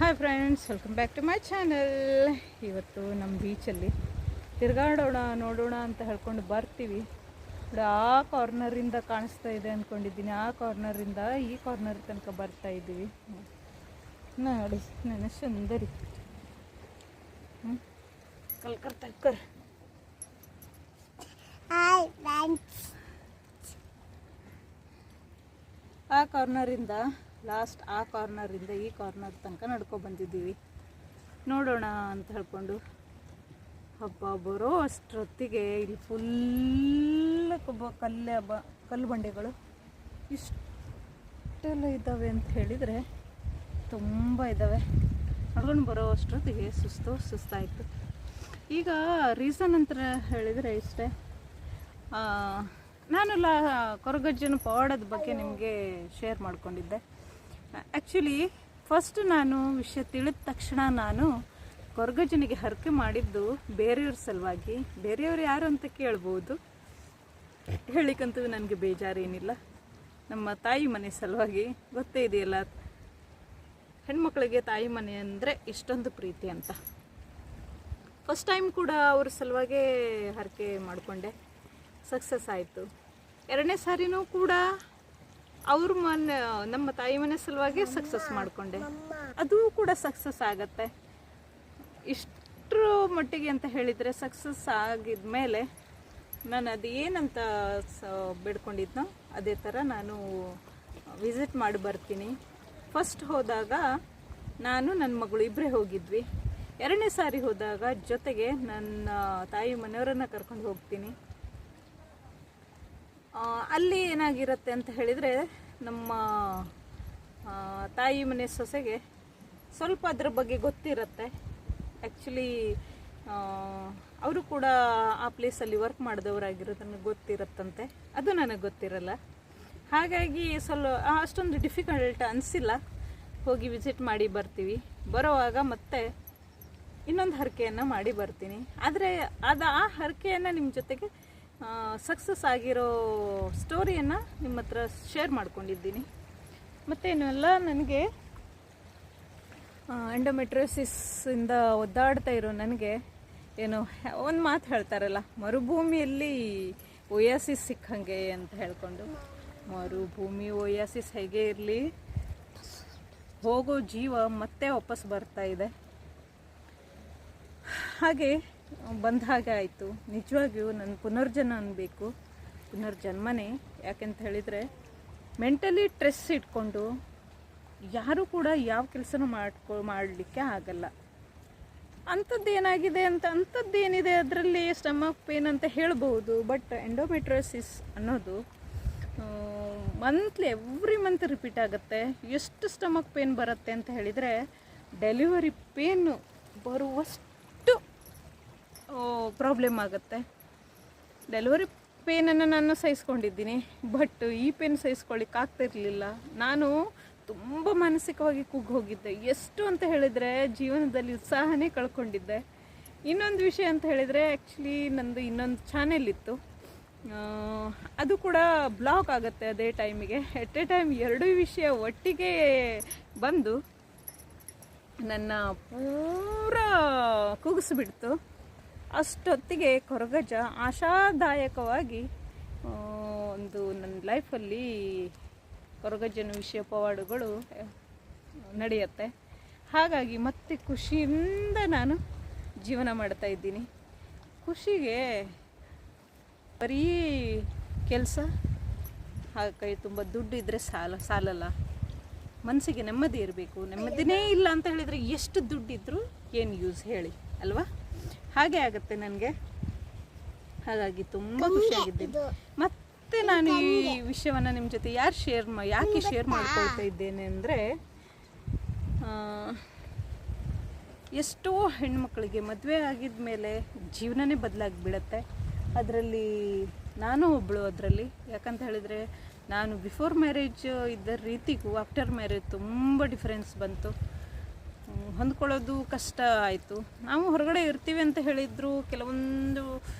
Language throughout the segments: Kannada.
Hi friends, welcome back to my channel. ಇವತ್ತು ನಮ್ಮ ಬೀಚಲ್ಲಿ ತಿರುಗಾಡೋಣ ನೋಡೋಣ ಅಂತ ಹೇಳ್ಕೊಂಡು ಬರ್ತೀವಿ. ಆ ಕಾರ್ನರಿಂದ ಕಾಣಿಸ್ತಾ ಇದೆ ಅಂದ್ಕೊಂಡಿದ್ದೀನಿ. ಆ ಕಾರ್ನರಿಂದ ಈ ಕಾರ್ನರ್ ತನಕ ಬರ್ತಾ ಇದ್ದೀವಿ. ನೋಡಿ ನನ್ನ ಸುಂದರಿ ಕಲ್ಕರ್ ತಕ್ಕರ್. ಆ ಕಾರ್ನರಿಂದ ಲಾಸ್ಟ್ ಆ ಕಾರ್ನರಿಂದ ಈ ಕಾರ್ನರ್ ತನಕ ನಡ್ಕೊಂಡು ಬಂದಿದ್ದೀವಿ. ನೋಡೋಣ ಅಂತ ಹೇಳ್ಕೊಂಡು ಹಬ್ಬ ಬರೋ ಅಷ್ಟೊತ್ತಿಗೆ ಇಲ್ಲಿ ಫುಲ್ ಕಲ್ಲು ಬಂಡೆಗಳು ಇಷ್ಟೆಲ್ಲ ಇದ್ದಾವೆ ಅಂತ ಹೇಳಿದರೆ ತುಂಬ ಇದ್ದಾವೆ. ನಡ್ಕೊಂಡು ಬರೋ ಅಷ್ಟೊತ್ತಿಗೆ ಸುಸ್ತಾಯಿತು. ಈಗ ರೀಸನ್ ಅಂತ ಹೇಳಿದರೆ ಇಷ್ಟೇ, ನಾನು ಕೊರಗಜ್ಜನ ಪವಾಡದ ಬಗ್ಗೆ ನಿಮಗೆ ಶೇರ್ ಮಾಡ್ಕೊಂಡಿದ್ದೆ. ಆ್ಯಕ್ಚುಲಿ ಫಸ್ಟ್ ನಾನು ವಿಷಯ ತಿಳಿದ ತಕ್ಷಣ ನಾನು ಕೊರಗಜ್ಜನಿಗೆ ಹರಕೆ ಮಾಡಿದ್ದು ಬೇರೆಯವ್ರ ಸಲುವಾಗಿ. ಬೇರೆಯವ್ರು ಯಾರು ಅಂತ ಕೇಳ್ಬೋದು, ಹೇಳಿಕಂತೂ ನನಗೆ ಬೇಜಾರೇನಿಲ್ಲ. ನಮ್ಮ ತಾಯಿ ಮನೆ ಸಲುವಾಗಿ. ಗೊತ್ತೇ ಇದೆಯಲ್ಲ ಹೆಣ್ಮಕ್ಳಿಗೆ ತಾಯಿ ಮನೆ ಅಂದರೆ ಎಷ್ಟೊಂದು ಪ್ರೀತಿ ಅಂತ. ಫಸ್ಟ್ ಟೈಮ್ ಕೂಡ ಅವ್ರ ಸಲುವಾಗೇ ಹರಕೆ ಮಾಡಿಕೊಂಡೆ, ಸಕ್ಸಸ್ ಆಯಿತು. ಎರಡನೇ ಸಾರಿನೂ ಕೂಡ ಅವ್ರ ಮನೆ ನಮ್ಮ ತಾಯಿ ಮನೆ ಸಲುವಾಗಿ ಸಕ್ಸಸ್ ಮಾಡಿಕೊಂಡೆ, ಅದು ಕೂಡ ಸಕ್ಸಸ್ ಆಗತ್ತೆ. ಇಷ್ಟರ ಮಟ್ಟಿಗೆ ಅಂತ ಹೇಳಿದರೆ ಸಕ್ಸಸ್ ಆಗಿದ ಮೇಲೆ ನಾನು ಅದು ಏನಂತ ಬೇಡ್ಕೊಂಡಿದ್ನೋ ಅದೇ ಥರ ನಾನು ವಿಸಿಟ್ ಮಾಡಿ ಬರ್ತೀನಿ. ಫಸ್ಟ್ ಹೋದಾಗ ನಾನು ನನ್ನ ಮಗಳು ಇಬ್ಬರೇ ಹೋಗಿದ್ವಿ. ಎರಡನೇ ಸಾರಿ ಹೋದಾಗ ಜೊತೆಗೆ ನನ್ನ ತಾಯಿ ಮನೆಯವರನ್ನು ಕರ್ಕೊಂಡು ಹೋಗ್ತೀನಿ. ಅಲ್ಲಿ ಏನಾಗಿರುತ್ತೆ ಅಂತ ಹೇಳಿದರೆ, ನಮ್ಮ ತಾಯಿ ಮನೆ ಸೊಸೆಗೆ ಸ್ವಲ್ಪ ಅದ್ರ ಬಗ್ಗೆ ಗೊತ್ತಿರುತ್ತೆ. ಆ್ಯಕ್ಚುಲಿ ಅವರು ಕೂಡ ಆ ಪ್ಲೇಸಲ್ಲಿ ವರ್ಕ್ ಮಾಡಿದವರಾಗಿರೋದು ನನಗೆ ಗೊತ್ತಿರುತ್ತಂತೆ, ಅದು ನನಗೆ ಗೊತ್ತಿರಲ್ಲ. ಹಾಗಾಗಿ ಅಷ್ಟೊಂದು ಡಿಫಿಕಲ್ಟ್ ಅನಿಸಿಲ್ಲ. ಹೋಗಿ ವಿಸಿಟ್ ಮಾಡಿ ಬರ್ತೀವಿ. ಬರೋವಾಗ ಮತ್ತೆ ಇನ್ನೊಂದು ಹರಕೆಯನ್ನು ಮಾಡಿ ಬರ್ತೀನಿ. ಆದರೆ ಆ ಹರಕೆಯನ್ನು ನಿಮ್ಮ ಜೊತೆಗೆ ಸಕ್ಸಸ್ ಆಗಿರೋ ಸ್ಟೋರಿಯನ್ನು ನಿಮ್ಮ ಹತ್ರ ಶೇರ್ ಮಾಡ್ಕೊಂಡಿದ್ದೀನಿ. ಮತ್ತೇನು ಎಲ್ಲ ನನಗೆ ಎಂಡೋಮೆಟ್ರಿಯೋಸಿಸ್ಸಿಂದ ಒದ್ದಾಡ್ತಾ ಇರೋ ನನಗೆ ಏನು ಒಂದು ಮಾತು ಹೇಳ್ತಾರಲ್ಲ, ಮರುಭೂಮಿಯಲ್ಲಿ ಓಯಾಸಿಸ್ ಸಿಕ್ಕಂಗೆ ಅಂತ ಹೇಳ್ಕೊಂಡು. ಮರುಭೂಮಿ ಓಯಾಸಿಸ್ ಹೇಗೆ ಇರಲಿ, ಹೋಗೋ ಜೀವ ಮತ್ತೆ ವಾಪಸ್ ಬರ್ತಾ ಇದೆ. ಹಾಗೆ ಬಂದ ಹಾಗೆ ಆಯಿತು. ನಿಜವಾಗಿಯೂ ನನ್ನ ಪುನರ್ಜನ್ಮ ಅನ್ನಬೇಕು, ಪುನರ್ಜನ್ಮನೇ. ಯಾಕೆಂತ ಹೇಳಿದರೆ ಮೆಂಟಲಿ ಸ್ಟ್ರೆಸ್ ಇಟ್ಕೊಂಡು ಯಾರೂ ಕೂಡ ಯಾವ ಕೆಲಸನೂ ಮಾಡಲಿಕ್ಕೆ ಆಗಲ್ಲ. ಅಂಥದ್ದೇನಾಗಿದೆ ಅಂಥದ್ದೇನಿದೆ ಅದರಲ್ಲಿ ಸ್ಟಮಕ್ ಪೇನ್ ಅಂತ ಹೇಳ್ಬೋದು. ಬಟ್ ಎಂಡೋಮೆಟ್ರಿಯೋಸಿಸ್ ಅನ್ನೋದು ಎವ್ರಿ ಮಂತ್ ರಿಪೀಟ್ ಆಗುತ್ತೆ. ಎಷ್ಟು ಸ್ಟಮಕ್ ಪೇನ್ ಬರುತ್ತೆ ಅಂತ ಹೇಳಿದರೆ, ಡೆಲಿವರಿ ಪೇನು ಬರುವಷ್ಟು ಪ್ರಾಬ್ಲಮ್ ಆಗುತ್ತೆ. ಡೆಲಿವರಿ ಪೇನನ್ನು ನಾನು ಸಹಿಸ್ಕೊಂಡಿದ್ದೀನಿ, ಬಟ್ ಈ ಪೇನ್ ಸಹಿಸ್ಕೊಳ್ಳಿಕ್ಕೆ ಆಗ್ತಿರ್ಲಿಲ್ಲ. ನಾನು ತುಂಬ ಮಾನಸಿಕವಾಗಿ ಹೋಗಿದ್ದೆ. ಎಷ್ಟು ಅಂತ ಹೇಳಿದರೆ ಜೀವನದಲ್ಲಿ ಉತ್ಸಾಹನೇ ಕಳ್ಕೊಂಡಿದ್ದೆ. ಇನ್ನೊಂದು ವಿಷಯ ಅಂತ ಹೇಳಿದರೆ, ಆ್ಯಕ್ಚುಲಿ ನಂದು ಇನ್ನೊಂದು ಚಾನೆಲ್ ಇತ್ತು, ಅದು ಕೂಡ ಬ್ಲಾಕ್ ಆಗುತ್ತೆ ಅದೇ ಟೈಮಿಗೆ. ಎಟ್ ಎ ಟೈಮ್ ಎರಡೂ ವಿಷಯ ಒಟ್ಟಿಗೆ ಬಂದು ನನ್ನ ಪೂರ ಕುಗ್ಗಿಸ್ಬಿಡ್ತು. ಅಷ್ಟೊತ್ತಿಗೆ ಕೊರಗಜ್ಜ ಆಶಾದಾಯಕವಾಗಿ ಒಂದು ನನ್ನ ಲೈಫಲ್ಲಿ ಕೊರಗಜ್ಜನ ವಿಷಯ ಪವಾಡಗಳು ನಡೆಯುತ್ತೆ. ಹಾಗಾಗಿ ಮತ್ತೆ ಖುಷಿಯಿಂದ ನಾನು ಜೀವನ ಮಾಡ್ತಾ ಇದ್ದೀನಿ. ಖುಷಿಗೆ ಬರೀ ಕೆಲಸ, ಕೈ ತುಂಬ ದುಡ್ಡು ಇದ್ದರೆ ಸಾಲಲ್ಲ. ಮನಸ್ಸಿಗೆ ನೆಮ್ಮದಿ ಇರಬೇಕು. ನೆಮ್ಮದಿನೇ ಇಲ್ಲ ಅಂತ ಹೇಳಿದರೆ ಎಷ್ಟು ದುಡ್ಡಿದ್ರೂ ಏನು ಯೂಸ್ ಹೇಳಿ ಅಲ್ವಾ? ಹಾಗೆ ಆಗುತ್ತೆ ನನಗೆ. ಹಾಗಾಗಿ ತುಂಬ ಖುಷಿಯಾಗಿದ್ದೀನಿ. ಮತ್ತು ನಾನು ಈ ವಿಷಯವನ್ನು ನಿಮ್ಮ ಜೊತೆ ಯಾಕೆ ಶೇರ್ ಮಾಡ್ಕೊಳ್ತಾ ಇದ್ದೇನೆ ಅಂದರೆ, ಎಷ್ಟೋ ಹೆಣ್ಮಕ್ಳಿಗೆ ಮದುವೆ ಆಗಿದ ಮೇಲೆ ಜೀವನನೇ ಬದಲಾಗಿಬಿಡತ್ತೆ. ಅದರಲ್ಲಿ ನಾನು ಒಬ್ಬಳು ಅದರಲ್ಲಿ. ಯಾಕಂತ ಹೇಳಿದರೆ, ನಾನು ಬಿಫೋರ್ ಮ್ಯಾರೇಜ್ ಇದ್ದ ರೀತಿಗೂ ಆಫ್ಟರ್ ಮ್ಯಾರೇಜ್ ತುಂಬ ಡಿಫ್ರೆನ್ಸ್ ಬಂತು. ಹೊಂದ್ಕೊಳ್ಳೋದು ಕಷ್ಟ ಆಯಿತು. ನಾವು ಹೊರಗಡೆ ಇರ್ತೀವಿ ಅಂತ ಹೇಳಿದ್ರು, ಕೆಲವೊಂದು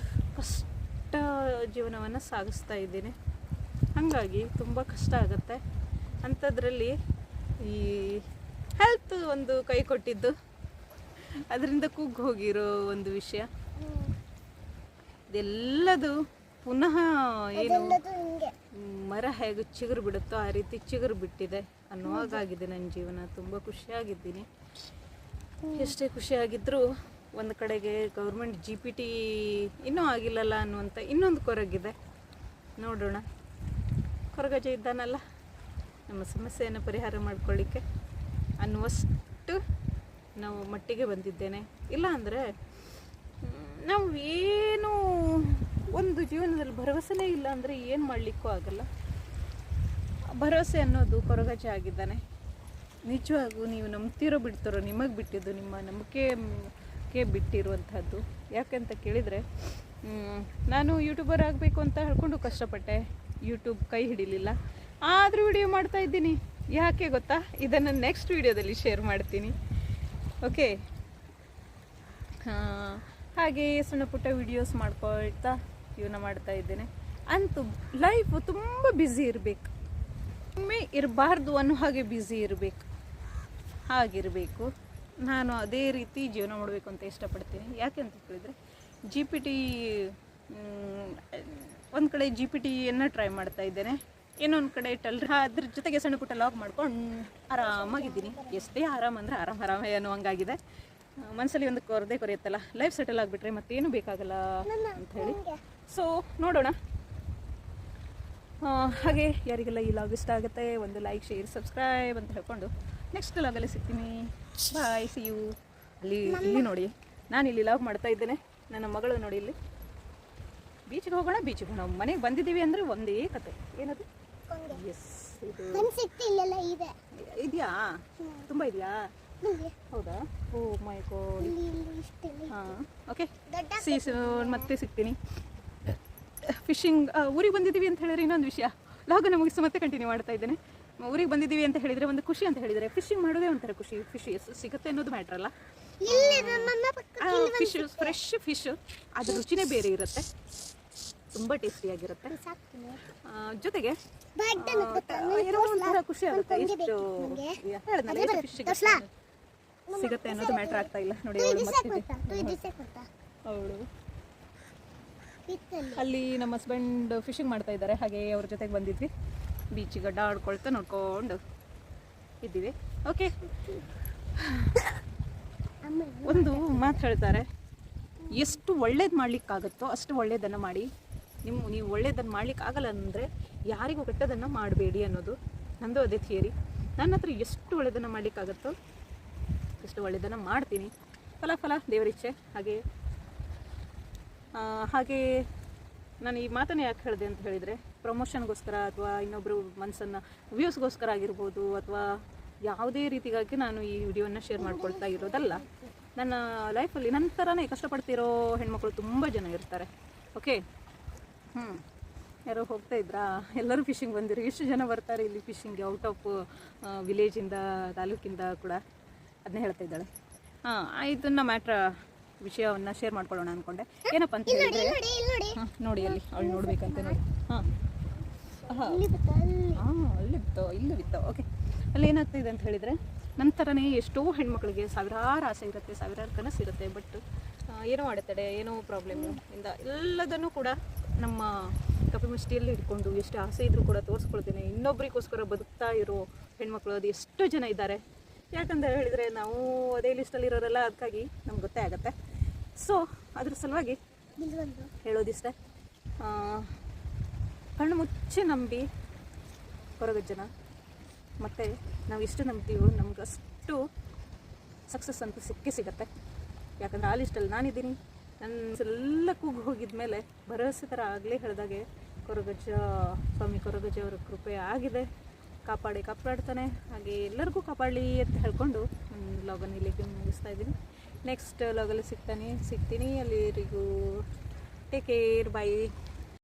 ಕಷ್ಟ ಜೀವನವನ್ನು ಸಾಗಿಸ್ತಾ ಇದ್ದೀನಿ. ಹಾಗಾಗಿ ತುಂಬ ಕಷ್ಟ ಆಗುತ್ತೆ. ಅಂಥದ್ರಲ್ಲಿ ಈ ಹೆಲ್ತ್ ಒಂದು ಕೈ ಕೊಟ್ಟಿದ್ದು, ಅದರಿಂದ ಕುಗ್ಗಿ ಹೋಗಿರೋ ಒಂದು ವಿಷಯ ಇದೆಲ್ಲದು ಪುನಃ ಏನು ಮರ ಹೇಗೆ ಚಿಗುರು ಬಿಡುತ್ತೋ ಆ ರೀತಿ ಚಿಗುರು ಬಿಟ್ಟಿದೆ ಅನ್ನುವಾಗಿದೆ ನನ್ನ ಜೀವನ. ತುಂಬ ಖುಷಿಯಾಗಿದ್ದೀನಿ. ಎಷ್ಟೇ ಖುಷಿಯಾಗಿದ್ದರೂ ಒಂದು ಕಡೆಗೆ ಗೌರ್ಮೆಂಟ್ GPT ಇನ್ನೂ ಆಗಿಲ್ಲಲ್ಲ ಅನ್ನುವಂಥ ಇನ್ನೊಂದು ಕೊರಗಿದೆ. ನೋಡೋಣ, ಕೊರಗಜ ಇದ್ದಾನಲ್ಲ ನಮ್ಮ ಸಮಸ್ಯೆಯನ್ನು ಪರಿಹಾರ ಮಾಡ್ಕೊಳ್ಳಿಕ್ಕೆ ಅನ್ನುವಷ್ಟು ನಾವು ಮಟ್ಟಿಗೆ ಬಂದಿದ್ದೇನೆ. ಇಲ್ಲ ಅಂದರೆ ನಾವು ಏನು ಒಂದು ಜೀವನದಲ್ಲಿ ಭರವಸೆನೇ ಇಲ್ಲ ಅಂದರೆ ಏನು ಮಾಡಲಿಕ್ಕೂ ಆಗಲ್ಲ. ಭರವಸೆ ಅನ್ನೋದು ಕೊರಗಜ ಆಗಿದ್ದಾನೆ. ನಿಜವಾಗೂ ನೀವು ನಂಬ್ತಿರೋ ಬಿಡ್ತಾರೋ ನಿಮಗೆ ಬಿಟ್ಟಿದ್ದು, ನಿಮ್ಮ ನಂಬಿಕೆ ಬಿಟ್ಟಿರುವಂಥದ್ದು. ಯಾಕೆಂತ ಕೇಳಿದರೆ ನಾನು ಯೂಟ್ಯೂಬರ್ ಆಗಬೇಕು ಅಂತ ಹೇಳ್ಕೊಂಡು ಕಷ್ಟಪಟ್ಟೆ, ಯೂಟ್ಯೂಬ್ ಕೈ ಹಿಡಿಲಿಲ್ಲ. ಆದರೂ ವಿಡಿಯೋ ಮಾಡ್ತಾ ಇದ್ದೀನಿ. ಯಾಕೆ ಗೊತ್ತಾ? ಇದನ್ನು ನೆಕ್ಸ್ಟ್ ವಿಡಿಯೋದಲ್ಲಿ ಶೇರ್ ಮಾಡ್ತೀನಿ. ಓಕೆ, ಹಾಗೆ ಸಣ್ಣ ಪುಟ್ಟ ವಿಡಿಯೋಸ್ ಮಾಡ್ಕೊಳ್ತಾ ಜೀವನ ಮಾಡ್ತಾ ಇದ್ದೇನೆ. ಅಂತೂ ಲೈಫು ತುಂಬ ಬ್ಯುಸಿ ಇರಬೇಕು, ಒಮ್ಮೆ ಇರಬಾರ್ದು ಅನ್ನೋ ಹಾಗೆ ಬ್ಯುಸಿ ಇರಬೇಕು, ಹಾಗಿರಬೇಕು. ನಾನು ಅದೇ ರೀತಿ ಜೀವನ ಮಾಡಬೇಕು ಅಂತ ಇಷ್ಟಪಡ್ತೀನಿ. ಯಾಕೆ ಅಂತ ಕೇಳಿದರೆ GPT ಒಂದು ಕಡೆ GPTಯನ್ನು ಟ್ರೈ ಮಾಡ್ತಾ ಇದ್ದೇನೆ, ಇನ್ನೊಂದು ಕಡೆ ಅದ್ರ ಜೊತೆಗೆ ಸಣ್ಣ ಪುಟ್ಟ ಲಾಗ್ ಮಾಡ್ಕೊಂಡು ಆರಾಮಾಗಿದ್ದೀನಿ. ಎಷ್ಟೇ ಆರಾಮ ಅಂದರೆ ಆರಾಮ ಅನ್ನುವಂಗಾಗಿದೆ. ಮನಸ್ಸಲ್ಲಿ ಒಂದು ಕೊರೆಯುತ್ತಲ್ಲ, ಲೈಫ್ ಸೆಟಲ್ ಆಗಿಬಿಟ್ರೆ ಮತ್ತೇನು ಬೇಕಾಗಲ್ಲ ಅಂತ ಹೇಳಿ. ಸೊ ನೋಡೋಣ. ಹಾಗೆ ಯಾರಿಗೆಲ್ಲ ಈ ಲಾಗ್ ಇಷ್ಟ ಆಗುತ್ತೆ ಒಂದು ಲೈಕ್, ಶೇರ್, ಸಬ್ಸ್ಕ್ರೈಬ್ ಅಂತ ಹೇಳ್ಕೊಂಡು ನೆಕ್ಸ್ಟ್ ಲಾಗಲ್ಲಿ ಸಿಗ್ತೀನಿ. ಬಾಯ್, ಸಿ ಯು. ಇಲ್ಲಿ ನೋಡಿ, ನಾನು ಇಲ್ಲಿ ಲಾಗ್ ಮಾಡ್ತಾ ಇದ್ದೇನೆ. ನನ್ನ ಮಗಳು ನೋಡಿ, ಇಲ್ಲಿ ಬೀಚ್ಗೆ ಹೋಗೋಣ, ಮನೆಗೆ ಬಂದಿದ್ದೀವಿ ಅಂದರೆ ಒಂದೇ ಕತೆ. ಏನದು? ಎಸ್, ಇದು ಇದೆಯಾ? ತುಂಬ ಇದೆಯಾ? ಹೌದಾ? ಓ ಮೈ ಗಾಡ್. ಹಾಂ, ಓಕೆ, ಮತ್ತೆ ಸಿಗ್ತೀನಿ. ಫಿಶಿಂಗ್ ಊರಿಗೆ ಬಂದಿದ್ದೀವಿ ಅಂತ ಹೇಳಿದ್ರೆ ಇನ್ನೊಂದು ವಿಷಯ. ಲಾಗನ್ನು ಮುಗಿಸಿ ಮತ್ತೆ ಕಂಟಿನ್ಯೂ ಮಾಡ್ತಾ ಇದ್ದೇನೆ. ಊರಿಗೆ ಬಂದಿದ್ದೀವಿ ಅಂತ ಹೇಳಿದರೆ ಒಂದು ಖುಷಿ ಅಂತ ಹೇಳಿದರೆ ಫಿಶಿಂಗ್ ಮಾಡೋದೇ ಒಂಥರ ಖುಷಿ. ಫಿಶ್ ಸಿಗುತ್ತೆ ಅನ್ನೋದು ಮ್ಯಾಟ್ರ್ ಅಲ್ಲ. ಫಿಶ್, ಫ್ರೆಶ್ ಫಿಶ್, ಅದ್ರ ರುಚಿನೇ ಬೇರೆ ಇರುತ್ತೆ, ತುಂಬ ಟೇಸ್ಟಿಯಾಗಿರುತ್ತೆ. ಜೊತೆಗೆ ಏನೋ ಒಂಥರ ಖುಷಿ ಆಗುತ್ತೆ. ಎಷ್ಟು ಹೇಳಿದ್ನಲ್ಲ, ಫಿಶ್ ಸಿಗುತ್ತೆ ಅನ್ನೋದು ಮ್ಯಾಟ್ರ್ ಆಗ್ತಾ ಇಲ್ಲ. ನೋಡಿ, ಅವಳು ಅಲ್ಲಿ ನಮ್ಮ ಹಸ್ಬೆಂಡ್ ಫಿಶಿಂಗ್ ಮಾಡ್ತಾ ಇದ್ದಾರೆ. ಹಾಗೆ ಅವ್ರ ಜೊತೆಗೆ ಬಂದಿದ್ವಿ, ಬೀಚಿಗೆ ಅಡ್ಡ ಆಡ್ಕೊಳ್ತಾ ನೋಡ್ಕೊಂಡು ಇದ್ದೀವಿ. ಓಕೆ, ಒಂದು ಮಾತು ಹೇಳ್ತಾರೆ, ಎಷ್ಟು ಒಳ್ಳೇದು ಮಾಡ್ಲಿಕ್ಕಾಗುತ್ತೋ ಅಷ್ಟು ಒಳ್ಳೇದನ್ನು ಮಾಡಿ. ನೀವು ಒಳ್ಳೇದನ್ನು ಮಾಡ್ಲಿಕ್ಕೆ ಆಗಲ್ಲ ಅಂದರೆ ಯಾರಿಗೂ ಕೆಟ್ಟದನ್ನು ಮಾಡಬೇಡಿ ಅನ್ನೋದು ನಂದು ಅದೇ ಥಿಯರಿ. ನನ್ನ ಹತ್ರ ಎಷ್ಟು ಒಳ್ಳೇದನ್ನು ಮಾಡ್ಲಿಕ್ಕಾಗುತ್ತೋ ಅಷ್ಟು ಒಳ್ಳೇದನ್ನು ಮಾಡ್ತೀನಿ. ಫಲ ದೇವರಿಚ್ಛೆ. ಹಾಗೆ ನಾನು ಈ ಮಾತನ್ನು ಯಾಕೆ ಹೇಳಿದೆ ಅಂತ ಹೇಳಿದರೆ, ಪ್ರಮೋಷನ್ಗೋಸ್ಕರ ಅಥವಾ ಇನ್ನೊಬ್ಬರು ಮನಸ್ಸನ್ನು ವ್ಯೂಸ್ಗೋಸ್ಕರ ಆಗಿರ್ಬೋದು, ಅಥವಾ ಯಾವುದೇ ರೀತಿಗಾಗಿ ನಾನು ಈ ವಿಡಿಯೋನ ಶೇರ್ ಮಾಡ್ಕೊಳ್ತಾ ಇರೋದಲ್ಲ. ನನ್ನ ಲೈಫಲ್ಲಿ ನನ್ನ ಥರನೇ ಕಷ್ಟಪಡ್ತಿರೋ ಹೆಣ್ಮಕ್ಳು ತುಂಬ ಜನ ಇರ್ತಾರೆ. ಓಕೆ, ಯಾರೋ ಹೋಗ್ತಾ ಇದ್ರಾ? ಎಲ್ಲರೂ ಫಿಶಿಂಗ್ ಬಂದಿರು. ಎಷ್ಟು ಜನ ಬರ್ತಾರೆ ಇಲ್ಲಿ ಫಿಶಿಂಗ್ಗೆ, ಔಟ್ ಆಫ್ ವಿಲೇಜಿಂದ, ತಾಲೂಕಿಂದ ಕೂಡ. ಅದನ್ನೇ ಹೇಳ್ತಾ ಇದ್ದಾಳೆ. ಇದನ್ನ ವಿಷಯವನ್ನು ಶೇರ್ ಮಾಡ್ಕೊಳ್ಳೋಣ ಅಂದ್ಕೊಂಡೆ. ಏನಪ್ಪ ಅಂತ ಹೇಳಿದ್ರೆ, ನೋಡಿ ಅಲ್ಲಿ ಅವಳು ನೋಡ್ಬೇಕಂತ ನೋಡಿ. ಅಲ್ಲಿ ಬಿತ್ತೋ. ಓಕೆ, ಅಲ್ಲಿ ಏನಾಗ್ತಿದೆ ಅಂತ ಹೇಳಿದರೆ, ನಂತರನೇ ಎಷ್ಟೋ ಹೆಣ್ಮಕ್ಳಿಗೆ ಸಾವಿರಾರು ಆಸೆ ಇರುತ್ತೆ, ಸಾವಿರಾರು ಕನಸು ಇರುತ್ತೆ. ಬಟ್ ಏನೋ ಅಡೆತಡೆ, ಏನೋ ಪ್ರಾಬ್ಲಮ್ಮು ಇಂದ ಎಲ್ಲದನ್ನು ಕೂಡ ನಮ್ಮ ಕಪಿಮುಷ್ಟಿಯಲ್ಲಿ ಇಟ್ಕೊಂಡು ಎಷ್ಟು ಆಸೆ ಇದ್ರೂ ಕೂಡ ತೋರಿಸ್ಕೊಳ್ತೇನೆ. ಇನ್ನೊಬ್ರಿಗೋಸ್ಕರ ಬದುಕ್ತಾ ಇರೋ ಹೆಣ್ಮಕ್ಳು ಅದು ಎಷ್ಟೋ ಜನ ಇದ್ದಾರೆ. ಯಾಕಂತ ಹೇಳಿದರೆ ನಾವು ಅದೇ ಲಿಸ್ಟಲ್ಲಿರೋರೆಲ್ಲ, ಅದಕ್ಕಾಗಿ ನಮ್ಗೆ ಗೊತ್ತೇ ಆಗುತ್ತೆ. ಸೊ ಅದ್ರ ಸಲುವಾಗಿ ಹೇಳೋದಿಷ್ಟೇ, ಕಣ್ಣು ಮುಚ್ಚಿ ನಂಬಿ ಕೊರಗಜ್ಜನ. ಮತ್ತು ನಾವು ಎಷ್ಟು ನಂಬ್ತೀವೋ ನಮಗಷ್ಟು ಸಕ್ಸಸ್ ಅಂತೂ ಸಿಗುತ್ತೆ. ಯಾಕಂದರೆ ಆ ಲಿಸ್ಟಲ್ಲಿ ನಾನಿದ್ದೀನಿ. ನನ್ನ ಕೂಗು ಹೋಗಿದ ಮೇಲೆ ಭರವಸೆ ಥರ ಆಗಲೇ ಹೇಳಿದಾಗೆ ಸ್ವಾಮಿ ಕೊರಗಜ್ಜ ಅವರ ಕೃಪೆ ಆಗಿದೆ. ಕಾಪಾಡ್ತಾನೆ. ಹಾಗೆ ಎಲ್ಲರಿಗೂ ಕಾಪಾಡಲಿ ಅಂತ ಹೇಳ್ಕೊಂಡು ಲಾಗನ್ನು ಇಲ್ಲಿಗೆ ಮುಗಿಸ್ತಾ ಇದ್ದೀನಿ. ನೆಕ್ಸ್ಟ್ ಲಾಗಲ್ಲಿ ಸಿಗ್ತೀನಿ. ಅಲ್ಲಿವರೆಗೂ ಟೇಕ್ ಕೇರ್, ಬಾಯ್.